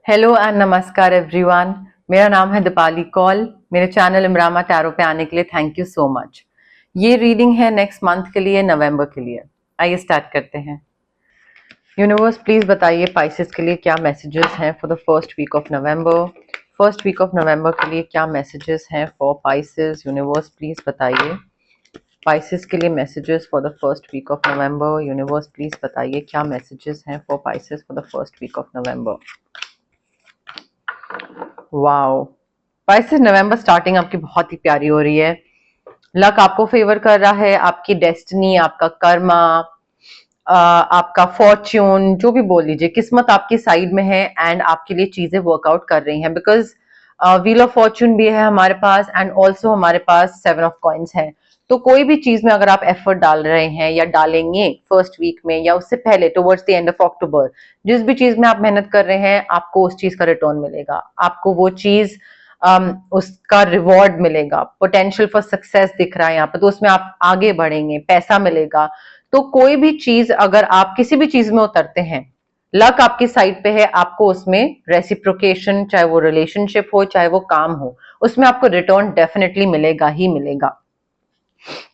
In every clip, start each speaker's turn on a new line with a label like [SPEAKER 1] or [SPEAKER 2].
[SPEAKER 1] Hello and नमस्कार everyone. मेरा नाम है दीपाली कौल। मेरे चैनल इमरामा टैरो पे आने के लिए थैंक यू सो मच। ये रीडिंग है नेक्स्ट मंथ के लिए, नवंबर के लिए। आइए स्टार्ट करते हैं। यूनिवर्स प्लीज बताइए पाइसेस के लिए क्या मैसेजेस हैं for the first week of November. First week of November के लिए क्या मैसेजेस हैं फॉर पाइसेस। यूनिवर्स प्लीज बताइए पाइसेस के लिए messages for the first week of November. Universe please बताइए क्या मैसेजेस हैं for Pisces for the first week of November. Wow, Pisces November starting आपकी बहुत ही प्यारी हो रही है। लक आपको फेवर कर रहा है, आपकी डेस्टिनी, आपका कर्मा, आपका फॉर्च्यून, जो भी बोल लीजिए, किस्मत आपकी साइड में है एंड आपके लिए चीजें वर्कआउट कर रही हैं बिकॉज व्हील ऑफ फॉर्च्यून भी है हमारे पास एंड ऑल्सो हमारे पास 7 ऑफ कॉइंस है। तो कोई भी चीज में अगर आप एफर्ट डाल रहे हैं या डालेंगे फर्स्ट वीक में या उससे पहले towards the end of October, जिस भी चीज में आप मेहनत कर रहे हैं आपको उस चीज का रिटर्न मिलेगा। आपको वो चीज उसका रिवॉर्ड मिलेगा। पोटेंशियल फॉर सक्सेस दिख रहा है यहाँ पे, तो उसमें आप आगे बढ़ेंगे, पैसा मिलेगा। तो कोई भी चीज अगर आप किसी भी चीज में उतरते हैं, लक आपकी साइड पे है, आपको उसमें रेसिप्रोकेशन, चाहे वो रिलेशनशिप हो चाहे वो काम हो, उसमें आपको रिटर्न डेफिनेटली मिलेगा ही मिलेगा।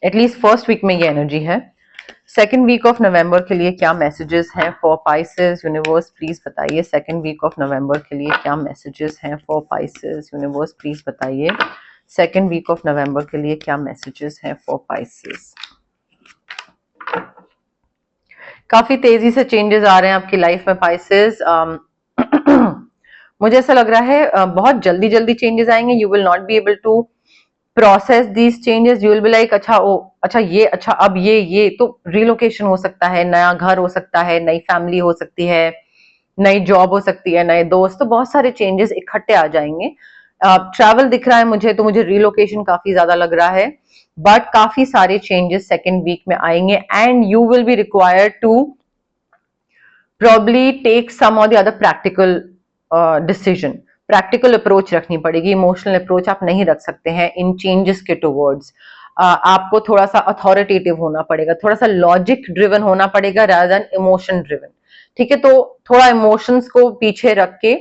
[SPEAKER 1] एटलीस्ट फर्स्ट वीक में ये एनर्जी है। सेकेंड वीक ऑफ नवंबर के लिए क्या मैसेजेस हैं फॉर पाइसेस। यूनिवर्स प्लीज बताइए सेकेंड वीक ऑफ नवंबर के लिए क्या मैसेजेस हैं फॉर पाइसेस। यूनिवर्स प्लीज बताइए सेकेंड वीक ऑफ नवंबर के लिए क्या मैसेजेस हैं फॉर पाइसेस। काफी तेजी से चेंजेस आ रहे हैं आपकी लाइफ में पाइसेस। मुझे ऐसा लग रहा है बहुत जल्दी जल्दी चेंजेस आएंगे। You will not be able to process these changes. You will be like अच्छा ओ अच्छा ये अच्छा अब ये तो रिलोकेशन हो सकता है, नया घर हो सकता है, नई फैमिली हो सकती है, नई जॉब हो सकती है, नए दोस्त, तो बहुत सारे चेंजेस इकट्ठे आ जाएंगे। ट्रैवल दिख रहा है मुझे, तो मुझे रिलोकेशन काफी ज्यादा लग रहा है। बट काफी सारे चेंजेस सेकेंड वीक में आएंगे and you will be required to probably take some or the other practical decision। Practical approach रखनी पड़ेगी, इमोशनल अप्रोच आप नहीं रख सकते हैं इन चेंजेस के टुवर्ड्स। आपको थोड़ा सा अथॉरिटेटिव होना पड़ेगा, थोड़ा सा लॉजिक ड्रिवन होना पड़ेगा रादर देन इमोशन ड्रिवन। ठीक है, तो थोड़ा इमोशंस को पीछे रख के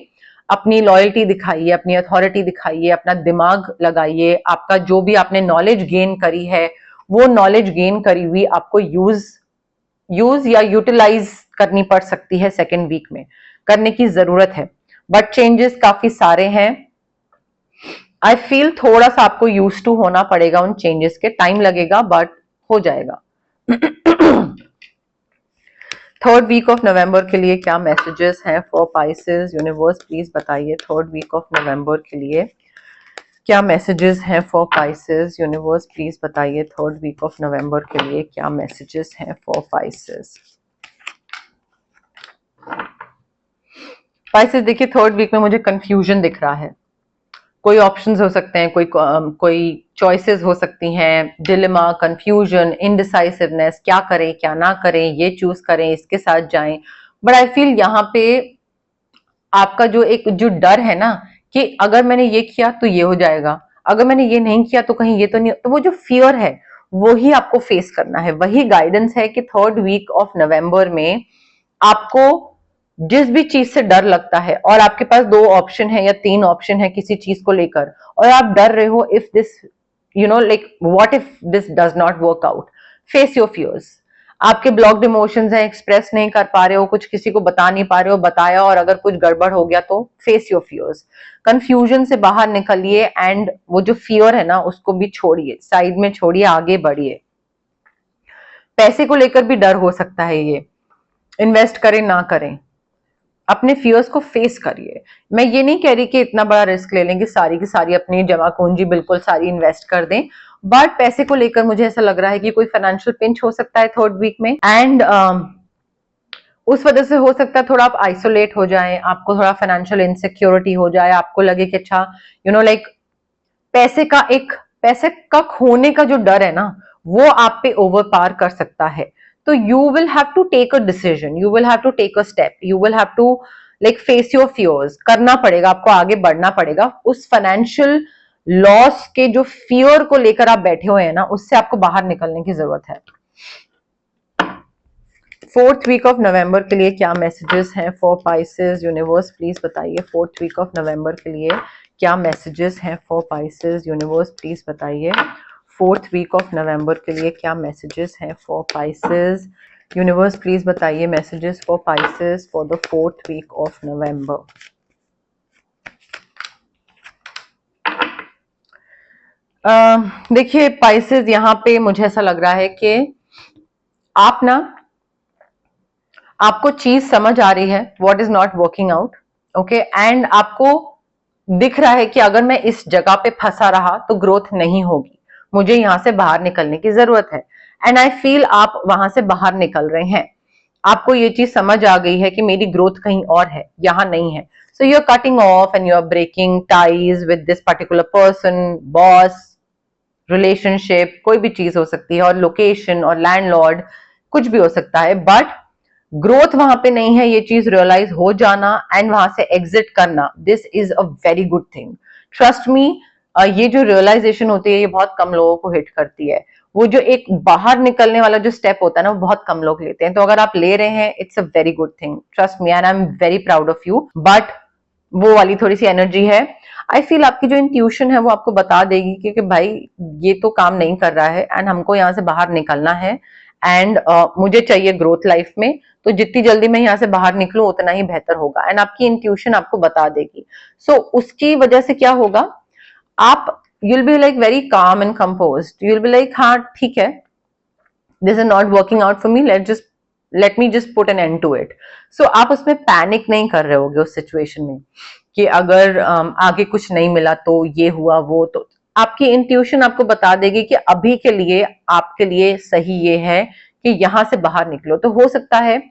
[SPEAKER 1] अपनी लॉयल्टी दिखाइए, अपनी अथॉरिटी दिखाइए, अपना दिमाग लगाइए। आपका जो भी आपने नॉलेज गेन करी है, वो नॉलेज गेन करी हुई आपको यूज या यूटिलाइज करनी पड़ सकती है। सेकेंड वीक में करने की जरूरत है, बट चेंजेस काफी सारे हैं। आई फील थोड़ा सा आपको यूज टू होना पड़ेगा उन चेंजेस के, टाइम लगेगा बट हो जाएगा। थर्ड वीक ऑफ नवंबर के लिए क्या मैसेजेस हैं फॉर पाइसेस। यूनिवर्स प्लीज बताइए थर्ड वीक ऑफ नवंबर के लिए क्या मैसेजेस हैं फॉर पाइसेस। यूनिवर्स प्लीज बताइए थर्ड वीक ऑफ नवंबर के लिए क्या मैसेजेस हैं फॉर पाइसेस। पाइसेस देखिए, थर्ड वीक में मुझे कंफ्यूजन दिख रहा है। कोई ऑप्शंस हो सकते हैं, कोई चॉइसेस हो सकती हैं, डिलेमा, कंफ्यूजन, इनडिसाइसिवनेस, क्या करें क्या ना करें, ये चूज करें इसके साथ जाएं। बट आई फील यहाँ पे आपका जो डर है ना कि अगर मैंने ये किया तो ये हो जाएगा, अगर मैंने ये नहीं किया तो कहीं ये तो नहीं, तो वो जो फियर है वो ही आपको फेस करना है। वही गाइडेंस है कि थर्ड वीक ऑफ नवंबर में आपको जिस भी चीज से डर लगता है और आपके पास 2 ऑप्शन है या 3 ऑप्शन है किसी चीज को लेकर, और आप डर रहे हो if this like what if this does not work out, face your fears. आपके ब्लॉक्ड इमोशंस हैं, एक्सप्रेस नहीं कर पा रहे हो, कुछ किसी को बता नहीं पा रहे हो, बताया और अगर कुछ गड़बड़ हो गया तो फेस योर फियर्स। कंफ्यूजन से बाहर निकलिए एंड वो जो फियर है ना उसको भी छोड़िए, साइड में छोड़िए, आगे बढ़िए। पैसे को लेकर भी डर हो सकता है, ये इन्वेस्ट करें ना करें, अपने फियर्स को फेस करिए। मैं ये नहीं कह रही कि इतना बड़ा रिस्क ले लेंगे, सारी की सारी अपनी जमा पूंजी बिल्कुल सारी इन्वेस्ट कर दें, बट पैसे को लेकर मुझे ऐसा लग रहा है कि कोई फाइनेंशियल पिंच हो सकता है थर्ड वीक में एंड उस वजह से हो सकता है थोड़ा आप आइसोलेट हो जाएं, आपको थोड़ा फाइनेंशियल इनसिक्योरिटी हो जाए, आपको लगे कि अच्छा लाइक पैसे का खोने का जो डर है ना वो आप पे ओवर पार कर सकता है। तो you will have to take a decision, you will have to take a step, you will have to like face your fears. करना पड़ेगा आपको, आगे बढ़ना पड़ेगा। उस फाइनेंशियल लॉस के जो फियर को लेकर आप बैठे हुए हैं ना, उससे आपको बाहर निकलने की जरूरत है। 4th वीक ऑफ नवंबर के लिए क्या मैसेजेस हैं फॉर पाइसेस? यूनिवर्स प्लीज बताइए 4th वीक ऑफ नवंबर के लिए क्या मैसेजेस हैं फॉर पाइसेस? यूनिवर्स प्लीज बताइए 4th वीक ऑफ नवंबर के लिए क्या मैसेजेस हैं फॉर पाइसेस? यूनिवर्स प्लीज बताइए messages for Pisces for the 4th week of November. देखिए पाइसेस, यहाँ पे मुझे ऐसा लग रहा है कि आप ना, आपको चीज समझ आ रही है what is not working out, okay, and आपको दिख रहा है कि अगर मैं इस जगह पे फंसा रहा तो ग्रोथ नहीं होगी, मुझे यहां से बाहर निकलने की जरूरत है। एंड आई फील आप वहां से बाहर निकल रहे हैं, आपको ये चीज समझ आ गई है कि मेरी ग्रोथ कहीं और है, यहां नहीं है। So you are cutting off and you are breaking ties with this particular person, boss, relationship, कोई भी चीज हो सकती है, और लोकेशन और लैंडलॉर्ड, कुछ भी हो सकता है, बट ग्रोथ वहां पे नहीं है, ये चीज रियलाइज हो जाना एंड वहां से एग्जिट करना, this is a very good thing. Trust me, ये जो रियलाइजेशन होती है ये बहुत कम लोगों को हिट करती है। वो जो एक बाहर निकलने वाला जो स्टेप होता है ना, वो बहुत कम लोग लेते हैं। तो अगर आप ले रहे हैं, it's a very good thing, trust me, and I am very proud of you. But वो वाली थोड़ी सी एनर्जी है, आई फील आपकी जो इंट्यूशन है वो आपको बता देगी कि भाई ये तो काम नहीं कर रहा है एंड हमको यहाँ से बाहर निकलना है, एंड मुझे चाहिए ग्रोथ लाइफ में, तो जितनी जल्दी मैं यहाँ से बाहर निकलूं उतना ही बेहतर होगा, एंड आपकी इंट्यूशन आपको बता देगी। सो उसकी वजह से क्या होगा, आप you'll be like very calm and composed, you'll be like हाँ ठीक है, this is not working out for me, let me just put an end to it. So आप उसमें पैनिक नहीं कर रहे होगे उस सिचुएशन में कि अगर आगे कुछ नहीं मिला तो ये हुआ वो, तो आपकी इंट्यूशन आपको बता देगी कि अभी के लिए आपके लिए सही ये है कि यहां से बाहर निकलो। तो हो सकता है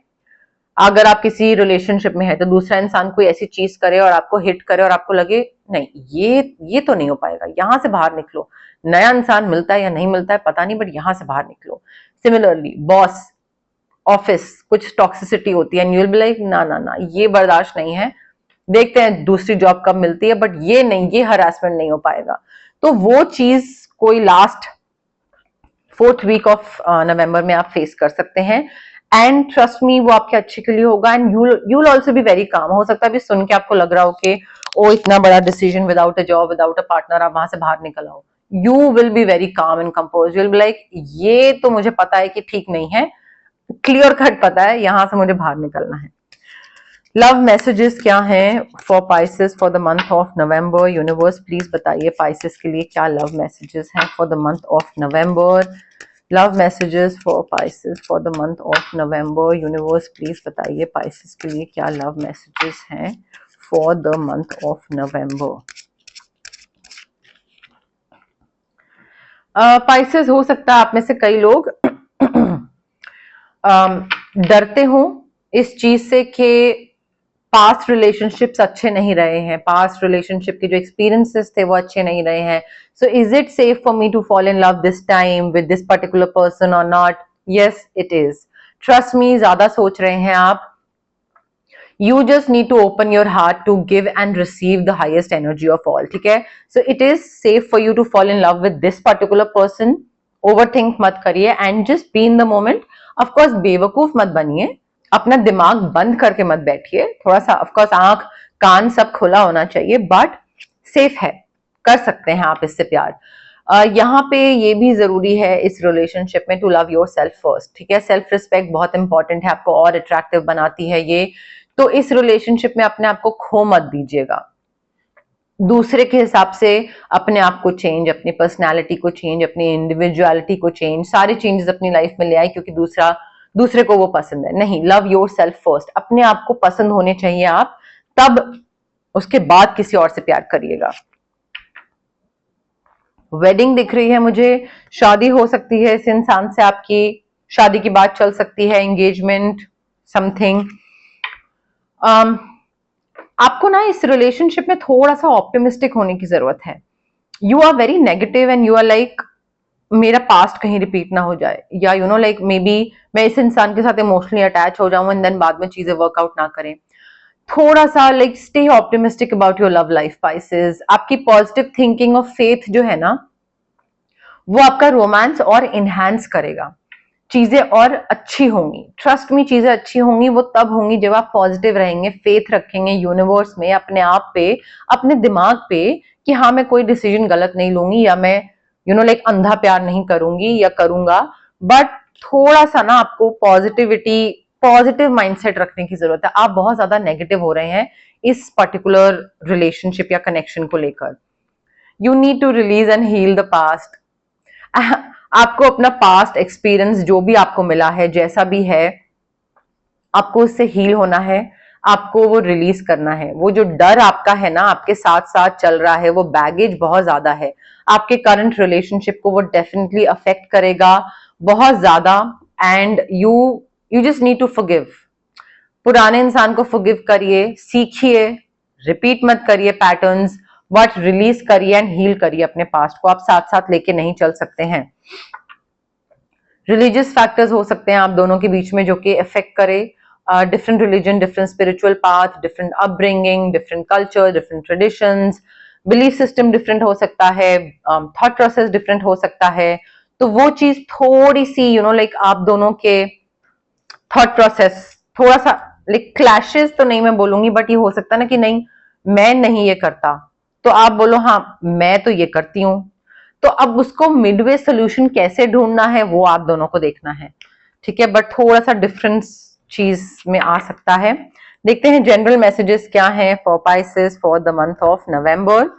[SPEAKER 1] अगर आप किसी रिलेशनशिप में है तो दूसरा इंसान कोई ऐसी चीज करे और आपको हिट करे और आपको लगे नहीं ये तो नहीं हो पाएगा, यहां से बाहर निकलो, नया इंसान मिलता है या नहीं मिलता है पता नहीं, बट यहां से बाहर निकलो। सिमिलरली बॉस, ऑफिस, कुछ टॉक्सिसिटी होती है and you will be like ना ना ना, ये बर्दाश्त नहीं है, देखते हैं दूसरी जॉब कब मिलती है, बट ये नहीं, ये हरासमेंट नहीं हो पाएगा। तो वो चीज कोई लास्ट 4th वीक ऑफ नवंबर में आप फेस कर सकते हैं, एंड ट्रस्ट मी वो आपके अच्छे के लिए होगा, and you will also be very calm. हो सकता है अभी सुन के आपको लग रहा हो कि ओ इतना बड़ा decision, without a job, without a partner, आप वहां से बाहर निकल आओ, you will be very calm and compose, you will be like ये तो मुझे पता है कि ठीक नहीं है, क्लियर कट पता है, यहां से मुझे बाहर निकलना है। लव मैसेजेस क्या हैं for Pisces for the month of November? Universe please बताइए पाइसेस के लिए क्या लव मैसेजेस हैं for the month of November? Love messages for Pisces for the month of November, universe please बताइए पाइसेस के लिए क्या लव मैसेजेस हैं for the month of November. Pisces, हो सकता है आप में से कई लोग डरते हो इस चीज से कि पास्ट रिलेशनशिप्स अच्छे नहीं रहे हैं, पास्ट रिलेशनशिप के जो एक्सपीरियंसेस थे वो अच्छे नहीं रहे हैं। So is it safe for me to fall in love this time with this particular person और not? Yes it is, trust me, ज्यादा सोच रहे हैं आप। You just need to open your heart to give and receive the highest energy of all, ठीक है? So it is safe for you to fall in love with this particular person. Overthink मत करिए and just be in the moment. Of course बेवकूफ मत बनिए, अपना दिमाग बंद करके मत बैठिए, थोड़ा सा of course आंख कान सब खुला होना चाहिए, बट सेफ है, कर सकते हैं आप इससे प्यार। यहाँ पे ये भी जरूरी है इस रिलेशनशिप में to love yourself first, ठीक है? सेल्फ रिस्पेक्ट बहुत इंपॉर्टेंट है, आपको और अट्रैक्टिव बनाती है ये। तो इस रिलेशनशिप में अपने आप को खो मत दीजिएगा, दूसरे के हिसाब से अपने आप को चेंज, अपनी पर्सनालिटी को चेंज, अपनी इंडिविजुअलिटी को चेंज, सारे चेंजेस अपनी लाइफ में ले आए क्योंकि दूसरे को वो पसंद है। नहीं, लव योर सेल्फ फर्स्ट, अपने आप को पसंद होने चाहिए आप, तब उसके बाद किसी और से प्यार करिएगा। वेडिंग दिख रही है मुझे, शादी हो सकती है इस इंसान से, आपकी शादी की बात चल सकती है, एंगेजमेंट समथिंग। आपको ना इस रिलेशनशिप में थोड़ा सा ऑप्टिमिस्टिक होने की जरूरत है। You are very negative and you are like मेरा पास्ट कहीं रिपीट ना हो जाए, या you know like maybe मैं इस इंसान के साथ इमोशनली अटैच हो जाऊं एंड देन बाद में चीजें वर्कआउट ना करें। थोड़ा सा like stay optimistic about your love life Pisces. आपकी पॉजिटिव थिंकिंग और फेथ जो है ना, वो आपका रोमांस और इनहैंस करेगा। चीजें और अच्छी होंगी। ट्रस्ट में चीजें अच्छी होंगी वो तब होंगी जब आप पॉजिटिव रहेंगे, फेथ रखेंगे यूनिवर्स में, अपने आप पे, अपने दिमाग पे, कि हाँ मैं कोई डिसीजन गलत नहीं लूंगी, या मैं लाइक अंधा प्यार नहीं करूंगी या करूंगा। बट थोड़ा सा ना आपको पॉजिटिव माइंडसेट रखने की जरूरत है। आप बहुत ज्यादा नेगेटिव हो रहे हैं इस पर्टिकुलर रिलेशनशिप या कनेक्शन को लेकर। You need to release and heal the past. आपको अपना पास्ट एक्सपीरियंस जो भी आपको मिला है, जैसा भी है, आपको उससे हील होना है, आपको वो रिलीज करना है। वो जो डर आपका है ना, आपके साथ साथ चल रहा है, वो बैगेज बहुत ज्यादा है, आपके करंट रिलेशनशिप को वो डेफिनेटली अफेक्ट करेगा बहुत ज्यादा। And you just need to forgive. पुराने इंसान को फॉरगिव करिए, सीखिए, रिपीट मत करिए पैटर्न्स, बट रिलीज करिए एंड हील करिए अपने पास्ट को। आप साथ साथ लेके नहीं चल सकते हैं। रिलीजियस फैक्टर्स हो सकते हैं आप दोनों के बीच में जो कि इफेक्ट करे। Different religion, different spiritual path, different upbringing, different culture, different traditions, belief system different हो सकता है, थॉट प्रोसेस डिफरेंट हो सकता है। तो वो चीज थोड़ी सी लाइक आप दोनों के थॉट प्रोसेस थोड़ा सा लाइक क्लैशेस तो नहीं मैं बोलूंगी, बट ये हो सकता है ना कि नहीं मैं नहीं ये करता, तो आप बोलो हाँ मैं तो ये करती हूँ। तो अब उसको मिडवे सोल्यूशन कैसे ढूंढना है वो आप दोनों को देखना है, ठीक है। बट थोड़ा सा डिफरेंस चीज में आ सकता है। देखते हैं जनरल मैसेजेस क्या हैं for Pisces for the month of November.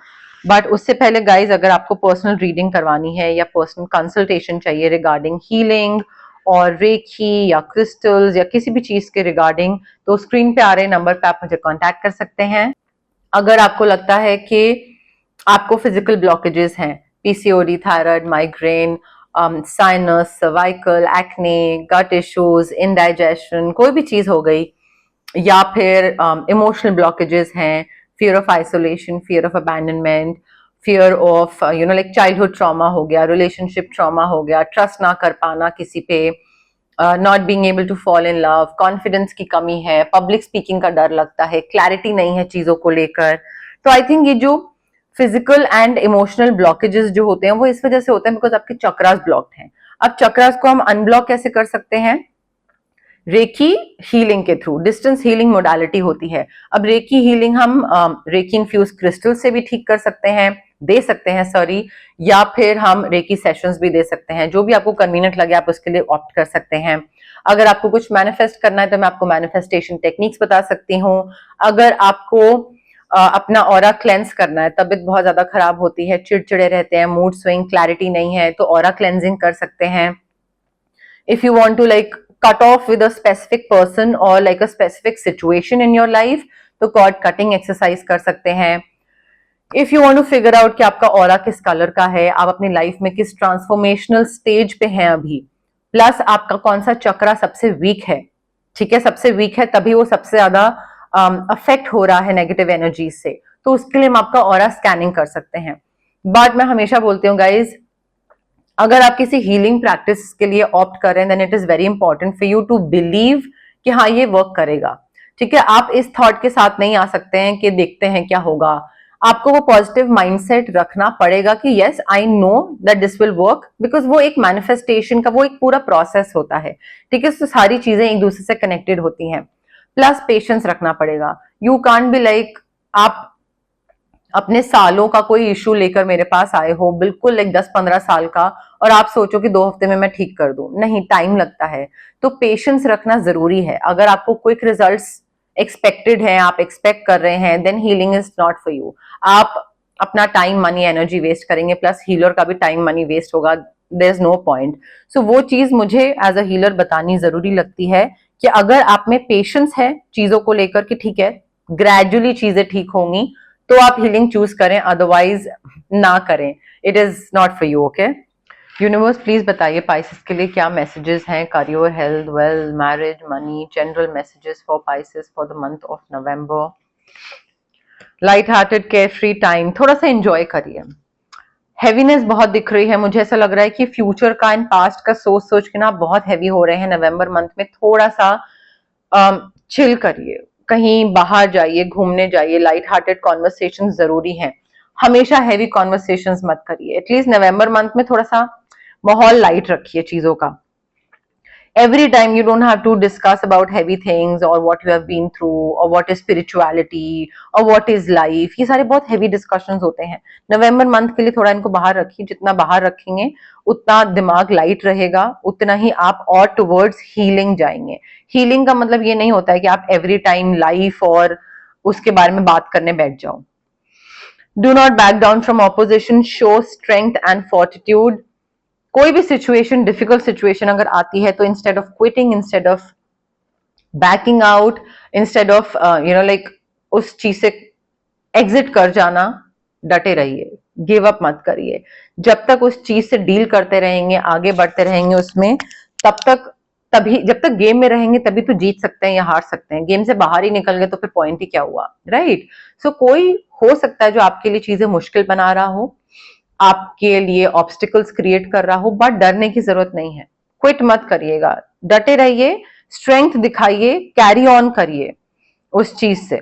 [SPEAKER 1] But उससे पहले गाइज, अगर आपको पर्सनल रीडिंग करवानी है या पर्सनल कंसल्टेशन चाहिए रिगार्डिंग हीलिंग और रेकी या क्रिस्टल्स या किसी भी चीज के रिगार्डिंग, तो स्क्रीन पे आ रहे नंबर पे आप मुझे कांटेक्ट कर सकते हैं। अगर आपको लगता है कि आपको फिजिकल ब्लॉकेजेस हैं, PCOD, thyroid, migraine, sinus, cervical, acne, gut issues, indigestion, कोई भी चीज हो गई, या फिर इमोशनल ब्लॉकेजेस हैं, fear of isolation, fear of abandonment, fear of like childhood trauma हो गया, रिलेशनशिप ट्रॉमा हो गया, ट्रस्ट ना कर पाना किसी पे, not being able to fall in love, confidence की कमी है, पब्लिक स्पीकिंग का डर लगता है, क्लैरिटी नहीं है चीजों को लेकर, तो आई थिंक ये जो फिजिकल एंड इमोशनल ब्लॉकेजेस जो होते हैं वो इस वजह से होते हैं बिकॉज आपके चक्रास ब्लॉक्ड हैं। अब चक्रास को हम अनब्लॉक कैसे कर सकते हैं? रेकी हीलिंग के थ्रू। डिस्टेंस हीलिंग मोडालिटी होती है। अब रेकी हीलिंग हम रेकी इन्फ्यूज क्रिस्टल से भी ठीक कर सकते हैं, दे सकते हैं सॉरी, या फिर हम रेकी सेशंस भी दे सकते हैं। जो भी आपको कन्वीनियंट लगे आप उसके लिए ऑप्ट कर सकते हैं। अगर आपको कुछ मैनिफेस्ट करना है तो मैं आपको मैनिफेस्टेशन टेक्निक्स बता सकती हूँ। अगर आपको अपना ऑरा क्लेंस करना है, तबीयत बहुत ज्यादा खराब होती है, चिड़चिड़े रहते हैं, मूड स्विंग, क्लैरिटी नहीं है, तो ऑरा क्लेंजिंग कर सकते हैं। If you want to like cut off with a specific person or like a specific situation in your life, तो कॉर्ड कटिंग एक्सरसाइज कर सकते हैं। If you want to figure out कि आपका ऑरा किस कलर का है, आप अपनी लाइफ में किस ट्रांसफॉर्मेशनल स्टेज पे हैं अभी, प्लस आपका कौन सा चक्रा सबसे वीक है, ठीक है, सबसे वीक है तभी वो सबसे ज्यादा अफेक्ट हो रहा है नेगेटिव एनर्जी से, तो उसके लिए हम आपका ऑरा स्कैनिंग कर सकते हैं। बट मैं हमेशा बोलती हूँ गाइज, अगर आप किसी हीलिंग प्रैक्टिस के लिए ऑप्ट कर रहे हैं then it is very important for you to believe कि हाँ ये वर्क करेगा, ठीक है। आप इस थॉट के साथ नहीं आ सकते हैं कि देखते हैं क्या होगा। आपको वो पॉजिटिव माइंडसेट रखना पड़ेगा कि yes I know that this will work, because वो एक मैनिफेस्टेशन का वो एक पूरा प्रोसेस होता है, ठीक है। तो सारी चीजें एक दूसरे से कनेक्टेड होती हैं। प्लस पेशेंस रखना पड़ेगा। यू कांट बी लाइक आप अपने सालों का कोई इश्यू लेकर मेरे पास आए हो, बिल्कुल लाइक 10-15 साल का, और आप सोचो कि 2 हफ्ते में मैं ठीक कर दूं, नहीं, टाइम लगता है। तो पेशेंस रखना जरूरी है। अगर आपको क्विक रिजल्ट्स एक्सपेक्टेड है, आप एक्सपेक्ट कर रहे हैं, then healing is not for you. आप अपना टाइम, मनी, एनर्जी वेस्ट करेंगे, प्लस हीलर का भी टाइम, मनी वेस्ट होगा, there is no point. So वो चीज मुझे एज अ हीलर बतानी जरूरी लगती है कि अगर आप में पेशेंस है चीजों को लेकर कि ठीक है ग्रेजुअली चीजें ठीक होंगी, तो आप हीलिंग चूज करें, अदरवाइज ना करें। It is not for you, okay. Universe please बताइए पाइसेस के लिए क्या मैसेजेस हैं, career, health, wealth, marriage, money, general messages for Pisces for the month of November. Light hearted, care free time, थोड़ा सा एंजॉय करिए। हैवीनेस बहुत दिख रही है, मुझे ऐसा लग रहा है कि फ्यूचर का एंड पास्ट का सोच सोच के ना बहुत हैवी हो रहे हैं नवंबर मंथ में। थोड़ा सा चिल करिए, कहीं बाहर जाइए, घूमने जाइए, लाइट हार्टेड कॉन्वर्सेशन जरूरी हैं। हमेशा हैवी कॉन्वर्सेशंस मत करिए। एटलीस्ट नवंबर मंथ में थोड़ा सा माहौल लाइट रखिए चीजों का। every time you don't have to discuss about heavy things or what you have been through or what is spirituality or what is life. ये सारे बहुत heavy discussions होते हैं. नवंबर मंथ के लिए थोड़ा इनको बाहर रखिए. जितना बाहर रखेंगे उतना दिमाग लाइट रहेगा, उतना ही आप और towards healing जाएंगे. healing का मतलब ये नहीं होता है कि आप every time life और उसके बारे में बात करने बैठ जाओ. Do not back down from opposition. Show strength and fortitude. कोई भी सिचुएशन, डिफिकल्ट सिचुएशन अगर आती है तो instead of quitting, instead of banking out, instead of like उस चीज से एग्जिट कर जाना, डटे रहिए, गिव अप मत करिए. जब तक उस चीज से डील करते रहेंगे, आगे बढ़ते रहेंगे उसमें, तब तक, तभी जब तक गेम में रहेंगे तभी तो जीत सकते हैं या हार सकते हैं. गेम से बाहर ही निकल गए तो फिर पॉइंट ही क्या हुआ, राइट? सो कोई हो सकता है जो आपके लिए चीजें मुश्किल बना रहा हो, आपके लिए ऑब्स्टिकल्स क्रिएट कर रहा हो, बट डरने की जरूरत नहीं है. क्विट मत करिएगा, डटे रहिए, स्ट्रेंथ दिखाइए, कैरी ऑन करिए उस चीज से.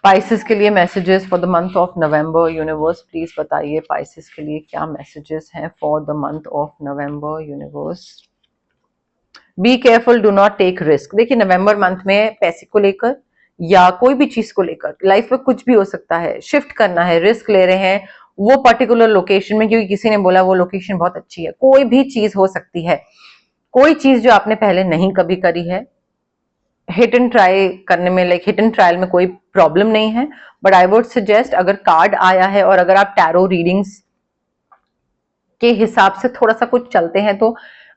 [SPEAKER 1] पाइसेस के लिए messages for the month of November. Universe please बताइए पाइसेस के लिए क्या मैसेजेस हैं for the month of November. Universe, be careful, do not take risk. देखिए नवंबर मंथ में पैसे को लेकर या कोई भी चीज को लेकर, लाइफ में कुछ भी हो सकता है, शिफ्ट करना है, रिस्क ले रहे हैं वो पर्टिकुलर लोकेशन में क्योंकि किसी ने बोला वो लोकेशन बहुत अच्छी है. कोई भी चीज हो सकती है, कोई चीज जो आपने पहले नहीं कभी करी है, हिट एंड ट्राई करने में, लाइक हिट एंड ट्रायल में कोई प्रॉब्लम नहीं है. बट आई वुड सजेस्ट, अगर कार्ड आया है और अगर आप टैरो रीडिंग्स के हिसाब से थोड़ा सा कुछ चलते हैं तो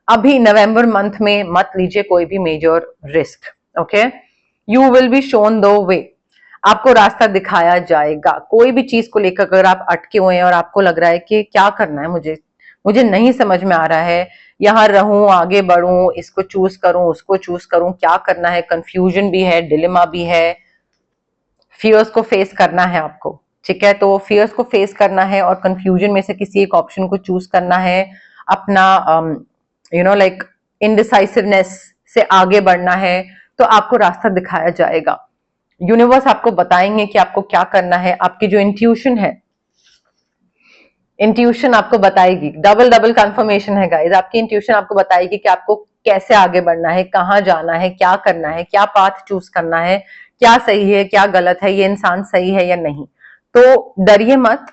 [SPEAKER 1] अभी नवंबर मंथ में मत लीजिए कोई भी major risk. Okay, you will be shown the way. आपको रास्ता दिखाया जाएगा. कोई भी चीज को लेकर अगर आप अटके हुए हैं और आपको लग रहा है कि क्या करना है, मुझे नहीं समझ में आ रहा है, यहां रहूं, आगे बढ़ूं, इसको चूज करूं, उसको चूज करूं, क्या करना है, कंफ्यूजन भी है, डिलेमा भी है, फियर्स को फेस करना है आपको. ठीक है, तो फियर्स को फेस करना है और कंफ्यूजन में से किसी एक ऑप्शन को चूज करना है. अपना लाइक इनडिसाइसिवनेस से आगे बढ़ना है, तो आपको रास्ता दिखाया जाएगा. यूनिवर्स आपको बताएंगे कि आपको क्या करना है. आपकी जो इंट्यूशन है, इंट्यूशन आपको बताएगी. डबल डबल कंफर्मेशन है गाइस. आपकी इंट्यूशन आपको बताएगी कि आपको कैसे आगे बढ़ना है, कहाँ जाना है, क्या करना है, क्या पाथ चूज करना है, क्या सही है, क्या गलत है, ये इंसान सही है या नहीं. तो डरिए मत,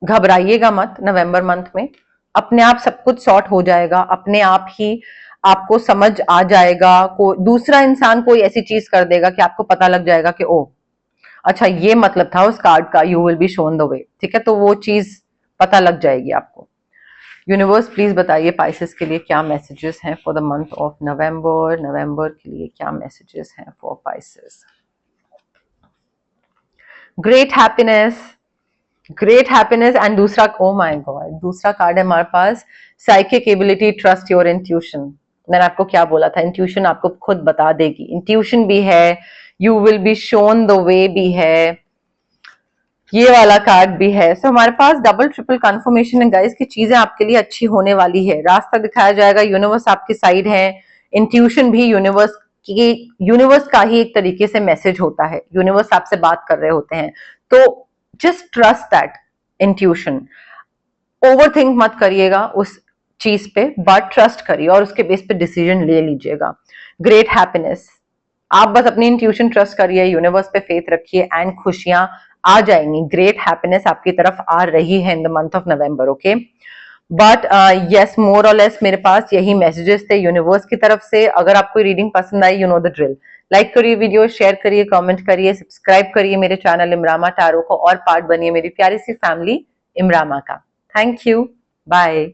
[SPEAKER 1] घबराइएगा मत. नवंबर मंथ में अपने आप सब कुछ सॉर्ट हो जाएगा. अपने आप ही आपको समझ आ जाएगा. दूसरा इंसान कोई ऐसी चीज कर देगा कि आपको पता लग जाएगा कि ओ अच्छा ये मतलब था उस कार्ड का. You will be shown the वे. ठीक है, तो वो चीज पता लग जाएगी आपको. यूनिवर्स प्लीज बताइए पाइसेस के लिए क्या मैसेजेस हैं for the month of November. नवंबर के लिए क्या मैसेजेस हैं for Pisces. Great happiness, great happiness. And दूसरा, ओ माय गॉड, दूसरा कार्ड है हमारे पास, psychic ability, trust your intuition. मैंने आपको क्या बोला था, इंट्यूशन आपको खुद बता देगी. इंट्यूशन भी है, you will be shown the वे भी है, ये वाला कार्ड भी है. सो हमारे पास डबल ट्रिपल कंफर्मेशन है गाइस कि चीजें आपके लिए अच्छी होने वाली है. रास्ता दिखाया जाएगा, यूनिवर्स आपकी साइड है. इंट्यूशन भी यूनिवर्स का ही एक तरीके से मैसेज होता है. यूनिवर्स आपसे बात कर रहे होते हैं. तो just trust that intuition. Overthink मत करिएगा उस चीज पे, बट ट्रस्ट करिए और उसके बेस पे डिसीजन ले लीजिएगा. ग्रेट हैप्पीनेस, आप बस अपनी इंट्यूशन ट्रस्ट करिए, यूनिवर्स पे फेथ रखिए एंड खुशियां आ जाएंगी. ग्रेट हैप्पीनेस आपकी तरफ आ रही है in the month of November. Okay, but yes, more और लेस मेरे पास यही मैसेजेस थे यूनिवर्स की तरफ से. अगर आपको रीडिंग पसंद आई, you know the drill. Like करिए वीडियो, शेयर करिए, कमेंट करिए, सब्सक्राइब करिए मेरे चैनल इमरामा टैरो को और पार्ट बनिए मेरी प्यारी सी फैमिली इमरामा का. Thank you, bye.